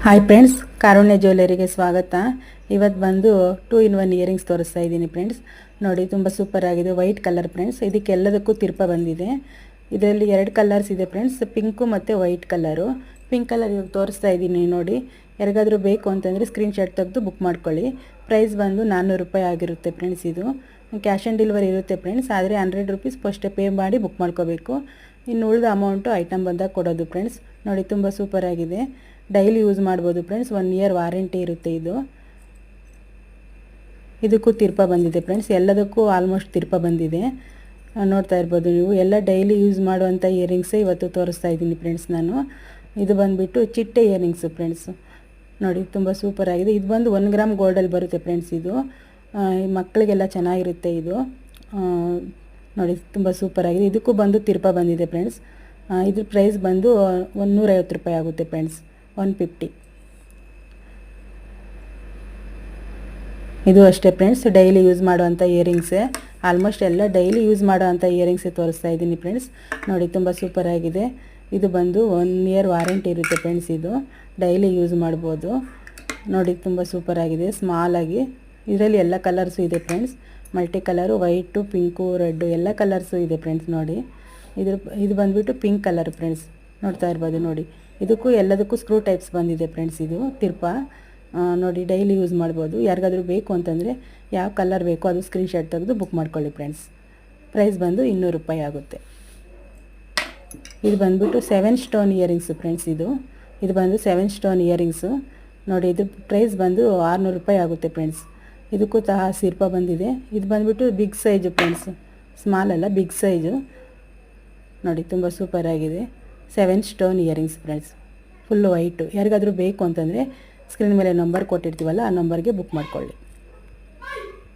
Hi friends, ಕಾರುಣ್ಯ ಜ್ಯುವೆಲ್ಲರಿಗೆ ಸ್ವಾಗತ. ಇವತ್ತು ಬಂದು 2 in 1 ಇಯರಿಂಗ್ಸ್ ತೋರಿಸ್ತಾ ಇದ್ದೀನಿ ಫ್ರೆಂಡ್ಸ್. ನೋಡಿ, ತುಂಬ ಸೂಪರ್ ಆಗಿದೆ. White colour friends. ಇದಕ್ಕೆಲ್ಲದಕ್ಕೂ ತಿರ್ಪ ಬಂದಿದೆ. ಇದರಲ್ಲಿ 2 ಕಲರ್ಸ್ ಇದೆ ಫ್ರೆಂಡ್ಸ್, ಪಿಂಕು ಮತ್ತು ವೈಟ್ ಕಲರು. ಪಿಂಕ್ ಕಲರ್ ಇವಾಗ ತೋರಿಸ್ತಾ ಇದ್ದೀನಿ ನೋಡಿ. ಯಾರಿಗಾದರೂ ಬೇಕು ಅಂತಂದರೆ ಸ್ಕ್ರೀನ್ಶಾಟ್ ತೆಗೆದು ಬುಕ್ ಮಾಡ್ಕೊಳ್ಳಿ. ಪ್ರೈಸ್ ಬಂದು 400 ರೂಪಾಯಿ ಆಗಿರುತ್ತೆ ಫ್ರೆಂಡ್ಸ್. ಇದು ಕ್ಯಾಶ್ ಆನ್ ಡೆಲಿವರಿ ಇರುತ್ತೆ ಫ್ರೆಂಡ್ಸ್. ಆದರೆ 100 ರೂಪೀಸ್ ಫಸ್ಟೇ ಪೇ ಮಾಡಿ ಬುಕ್ ಮಾಡ್ಕೋಬೇಕು. ಇನ್ನು ಉಳಿದ ಅಮೌಂಟು ಐಟಮ್ ಬಂದಾಗ ಕೊಡೋದು ಫ್ರೆಂಡ್ಸ್. ನೋಡಿ, ತುಂಬ ಸೂಪರ್ ಆಗಿದೆ. ಡೈಲಿ ಯೂಸ್ ಮಾಡ್ಬೋದು ಫ್ರೆಂಡ್ಸ್. 1 ಇಯರ್ ವಾರಂಟಿ ಇರುತ್ತೆ. ಇದಕ್ಕೂ ತಿರ್ಪ ಬಂದಿದೆ ಫ್ರೆಂಡ್ಸ್. ಎಲ್ಲದಕ್ಕೂ ಆಲ್ಮೋಸ್ಟ್ ತಿರ್ಪ ಬಂದಿದೆ. ನೋಡ್ತಾ ಇರ್ಬೋದು ನೀವು. ಎಲ್ಲ ಡೈಲಿ ಯೂಸ್ ಮಾಡುವಂಥ ಇಯರಿಂಗ್ಸೇ ಇವತ್ತು ತೋರಿಸ್ತಾ ಇದ್ದೀನಿ ಫ್ರೆಂಡ್ಸ್ ನಾನು. ಇದು ಬಂದುಬಿಟ್ಟು ಚಿಟ್ಟೆ ಇಯರಿಂಗ್ಸು ಫ್ರೆಂಡ್ಸು. ನೋಡಿ, ತುಂಬ ಸೂಪರ್ ಆಗಿದೆ. ಇದು ಬಂದು 1 ಗ್ರಾಮ್ ಗೋಲ್ಡಲ್ಲಿ ಬರುತ್ತೆ ಫ್ರೆಂಡ್ಸ್. ಇದು ಮಕ್ಕಳಿಗೆಲ್ಲ ಚೆನ್ನಾಗಿರುತ್ತೆ ಇದು. ನೋಡಿ, ತುಂಬ ಸೂಪರ್ ಆಗಿದೆ. ಇದಕ್ಕೂ ಬಂದು ತಿರ್ಪ ಬಂದಿದೆ ಫ್ರೆಂಡ್ಸ್. ಇದ್ರ ಪ್ರೈಸ್ ಬಂದು 150 ರೂಪಾಯಿ ಆಗುತ್ತೆ ಫ್ರೆಂಡ್ಸ್. 150. ಇದು ಅಷ್ಟೇ ಫ್ರೆಂಡ್ಸ್, ಡೈಲಿ ಯೂಸ್ ಮಾಡುವಂಥ ಇಯರಿಂಗ್ಸೇ. ಆಲ್ಮೋಸ್ಟ್ ಎಲ್ಲ ಡೈಲಿ ಯೂಸ್ ಮಾಡೋವಂಥ ಇಯರಿಂಗ್ಸೇ ತೋರಿಸ್ತಾ ಇದ್ದೀನಿ ಫ್ರೆಂಡ್ಸ್. ನೋಡಿ, ತುಂಬ ಸೂಪರ್ ಆಗಿದೆ. ಇದು ಬಂದು 1 ಇಯರ್ ವಾರಂಟಿ ಇರುತ್ತೆ ಫ್ರೆಂಡ್ಸ್. ಇದು ಡೈಲಿ ಯೂಸ್ ಮಾಡ್ಬೋದು. ನೋಡಿ, ತುಂಬ ಸೂಪರ್ ಆಗಿದೆ. ಸ್ಮಾಲಾಗಿ ಇದರಲ್ಲಿ ಎಲ್ಲ ಕಲರ್ಸು ಇದೆ friends. Multi colour, white, pink, red ಎಲ್ಲ ಕಲರ್ಸು ಇದೆ ಫ್ರೆಂಡ್ಸ್. ನೋಡಿ, ಇದು ಬಂದುಬಿಟ್ಟು ಪಿಂಕ್ ಕಲರ್ ಫ್ರೆಂಡ್ಸ್. ನೋಡ್ತಾ ಇರ್ಬೋದು ನೋಡಿ. ಇದಕ್ಕೂ ಎಲ್ಲದಕ್ಕೂ ಸ್ಕ್ರೂ ಟೈಪ್ಸ್ ಬಂದಿದೆ ಫ್ರೆಂಡ್ಸ್. ಇದು ತಿರ್ಪ ನೋಡಿ, ಡೈಲಿ ಯೂಸ್ ಮಾಡ್ಬೋದು. ಯಾರಿಗಾದರೂ ಬೇಕು ಅಂತಂದರೆ ಯಾವ ಕಲರ್ ಬೇಕೋ ಅದು ಸ್ಕ್ರೀನ್ಶಾಟ್ ತೆಗೆದು ಬುಕ್ ಮಾಡ್ಕೊಳ್ಳಿ ಫ್ರೆಂಡ್ಸ್. ಪ್ರೈಸ್ ಬಂದು 200 ರೂಪಾಯಿ ಆಗುತ್ತೆ. ಇದು ಬಂದುಬಿಟ್ಟು 7 ಸ್ಟೋನ್ ಇಯರಿಂಗ್ಸು ಫ್ರೆಂಡ್ಸ್. ಇದು ಬಂದು 7 ಸ್ಟೋನ್ ಇಯರಿಂಗ್ಸು. ನೋಡಿ, ಇದು ಪ್ರೈಸ್ ಬಂದು 600 ರೂಪಾಯಿ ಆಗುತ್ತೆ ಫ್ರೆಂಡ್ಸ್. ಇದಕ್ಕೂ ತಿರ್ಪ ಬಂದಿದೆ. ಇದು ಬಂದುಬಿಟ್ಟು ಬಿಗ್ ಸೈಜು ಫ್ರೆಂಡ್ಸ್. ಸ್ಮಾಲ್ ಅಲ್ಲ, ಬಿಗ್ ಸೈಜು. ನೋಡಿ, ತುಂಬ ಸೂಪರ್ ಆಗಿದೆ. 7 stone earrings friends. Full white. ಯಾರಿಗಾದರೂ ಬೇಕು ಅಂತಂದರೆ ಸ್ಕ್ರೀನ್ ಮೇಲೆ ನಂಬರ್ ಕೊಟ್ಟಿರ್ತೀವಲ್ಲ, ಆ ನಂಬರ್ಗೆ ಬುಕ್ ಮಾಡ್ಕೊಳ್ಳಿ.